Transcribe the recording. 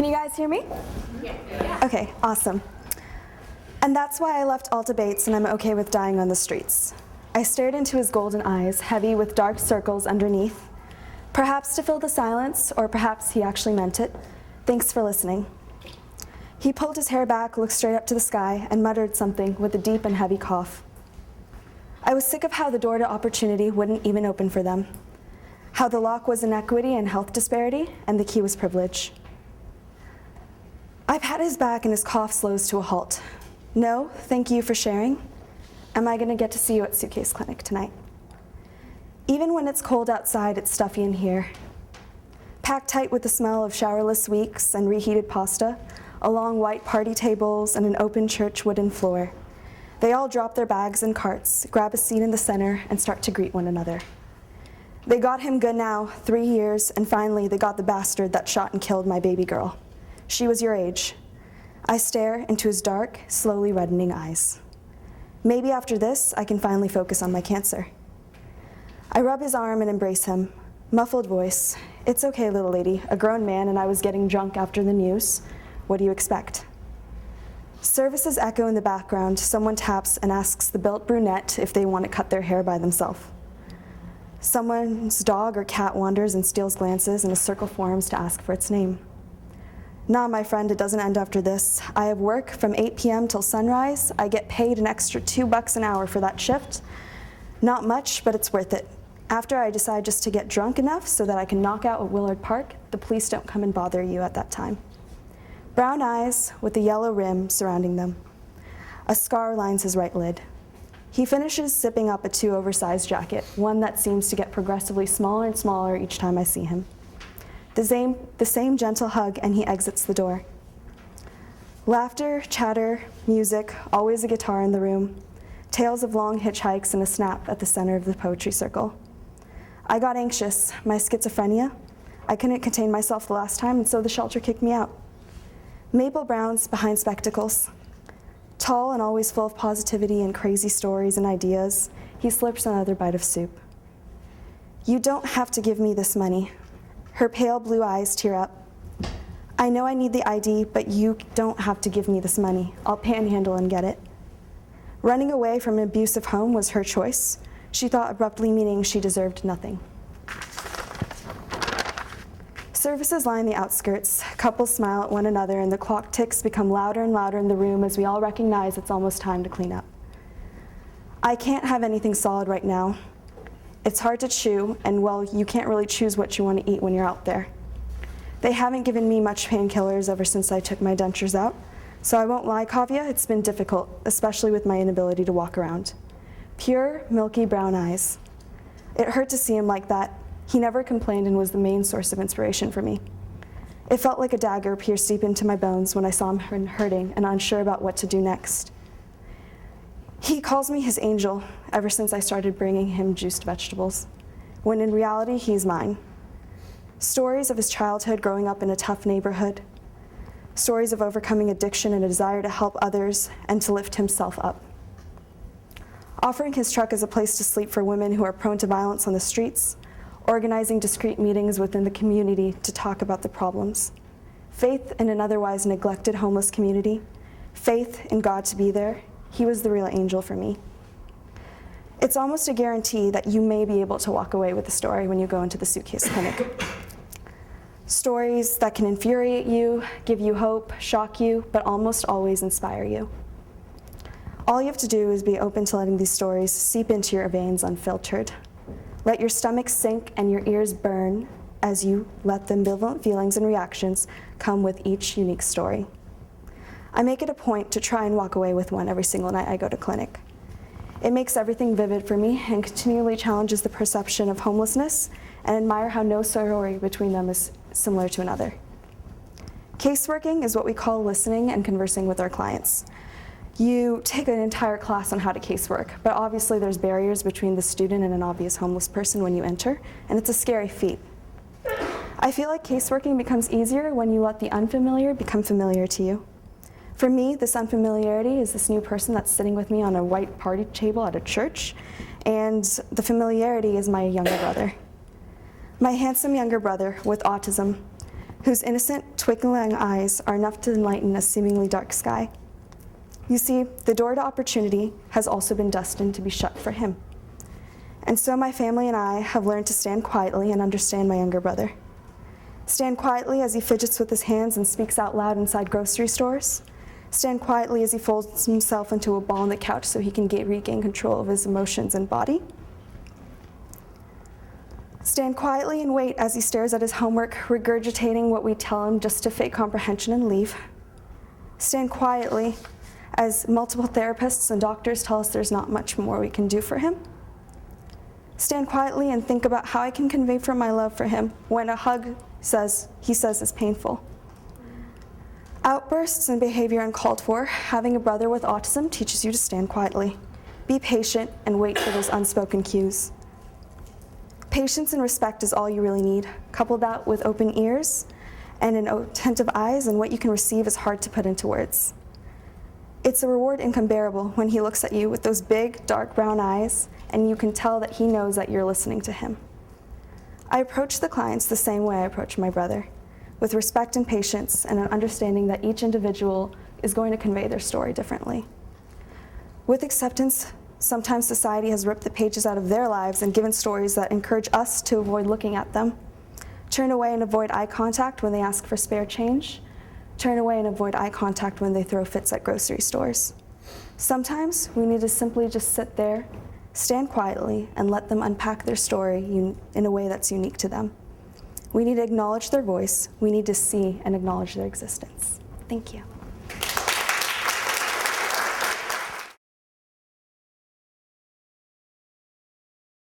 Can you guys hear me? Yeah. Okay, awesome. And that's why I left all debates and I'm okay with dying on the streets. I stared into his golden eyes, heavy with dark circles underneath. Perhaps to fill the silence, or perhaps he actually meant it. Thanks for listening. He pulled his hair back, looked straight up to the sky, and muttered something with a deep and heavy cough. I was sick of how the door to opportunity wouldn't even open for them. How the lock was inequity and health disparity, and the key was privilege. I pat his back and his cough slows to a halt. No, thank you for sharing. Am I gonna get to see you at Suitcase Clinic tonight? Even when it's cold outside, it's stuffy in here. Packed tight with the smell of showerless weeks and reheated pasta, along white party tables and an open church wooden floor. They all drop their bags and carts, grab a seat in the center, and start to greet one another. They got him good now, 3 years, and finally they got the bastard that shot and killed my baby girl. She was your age. I stare into his dark, slowly reddening eyes. Maybe after this, I can finally focus on my cancer. I rub his arm and embrace him. Muffled voice, "It's okay, little lady, a grown man and I was getting drunk after the news. What do you expect?" Services echo in the background. Someone taps and asks the built brunette if they want to cut their hair by themselves. Someone's dog or cat wanders and steals glances and a circle forms to ask for its name. Nah, my friend, it doesn't end after this. I have work from 8 p.m. till sunrise. I get paid an extra $2 an hour for that shift. Not much, but it's worth it. After I decide just to get drunk enough so that I can knock out at Willard Park, the police don't come and bother you at that time. Brown eyes with a yellow rim surrounding them. A scar lines his right lid. He finishes zipping up a too oversized jacket, one that seems to get progressively smaller and smaller each time I see him. The same gentle hug, and he exits the door. Laughter, chatter, music, always a guitar in the room. Tales of long hitchhikes and a snap at the center of the poetry circle. I got anxious, my schizophrenia. I couldn't contain myself the last time, and so the shelter kicked me out. Maple Brown's behind spectacles. Tall and always full of positivity and crazy stories and ideas, he slurps another bite of soup. You don't have to give me this money. Her pale blue eyes tear up. I know I need the ID, but you don't have to give me this money. I'll panhandle and get it. Running away from an abusive home was her choice. She thought abruptly, meaning she deserved nothing. Services line the outskirts. Couples smile at one another, and the clock ticks become louder and louder in the room as we all recognize it's almost time to clean up. I can't have anything solid right now. It's hard to chew, and well, you can't really choose what you want to eat when you're out there. They haven't given me much painkillers ever since I took my dentures out, so I won't lie, Kavya, it's been difficult, especially with my inability to walk around. Pure, milky brown eyes. It hurt to see him like that. He never complained and was the main source of inspiration for me. It felt like a dagger pierced deep into my bones when I saw him hurting and unsure about what to do next. He calls me his angel ever since I started bringing him juiced vegetables, when in reality, he's mine. Stories of his childhood growing up in a tough neighborhood, stories of overcoming addiction and a desire to help others and to lift himself up. Offering his truck as a place to sleep for women who are prone to violence on the streets, organizing discreet meetings within the community to talk about the problems. Faith in an otherwise neglected homeless community, faith in God to be there. He was the real angel for me. It's almost a guarantee that you may be able to walk away with a story when you go into the Suitcase Clinic. Stories that can infuriate you, give you hope, shock you, but almost always inspire you. All you have to do is be open to letting these stories seep into your veins unfiltered. Let your stomach sink and your ears burn as you let the ambivalent feelings and reactions come with each unique story. I make it a point to try and walk away with one every single night I go to clinic. It makes everything vivid for me and continually challenges the perception of homelessness and admire how no story between them is similar to another. Caseworking is what we call listening and conversing with our clients. You take an entire class on how to casework, but obviously there's barriers between the student and an obvious homeless person when you enter, and it's a scary feat. I feel like caseworking becomes easier when you let the unfamiliar become familiar to you. For me, this unfamiliarity is this new person that's sitting with me on a white party table at a church, and the familiarity is my younger brother. My handsome younger brother with autism, whose innocent, twinkling eyes are enough to enlighten a seemingly dark sky. You see, the door to opportunity has also been destined to be shut for him. And so my family and I have learned to stand quietly and understand my younger brother. Stand quietly as he fidgets with his hands and speaks out loud inside grocery stores. Stand quietly as he folds himself into a ball on the couch so he can regain control of his emotions and body. Stand quietly and wait as he stares at his homework, regurgitating what we tell him just to fake comprehension and leave. Stand quietly as multiple therapists and doctors tell us there's not much more we can do for him. Stand quietly and think about how I can convey from my love for him when a hug he says is painful. Outbursts and behavior uncalled for. Having a brother with autism teaches you to stand quietly. Be patient and wait for those unspoken cues. Patience and respect is all you really need. Couple that with open ears and attentive eyes, and what you can receive is hard to put into words. It's a reward incomparable when he looks at you with those big, dark brown eyes, and you can tell that he knows that you're listening to him. I approach the clients the same way I approach my brother, with respect and patience and an understanding that each individual is going to convey their story differently. With acceptance, sometimes society has ripped the pages out of their lives and given stories that encourage us to avoid looking at them. Turn away and avoid eye contact when they ask for spare change. Turn away and avoid eye contact when they throw fits at grocery stores. Sometimes we need to simply just sit there, stand quietly, and let them unpack their story in a way that's unique to them. We need to acknowledge their voice. We need to see and acknowledge their existence. Thank you.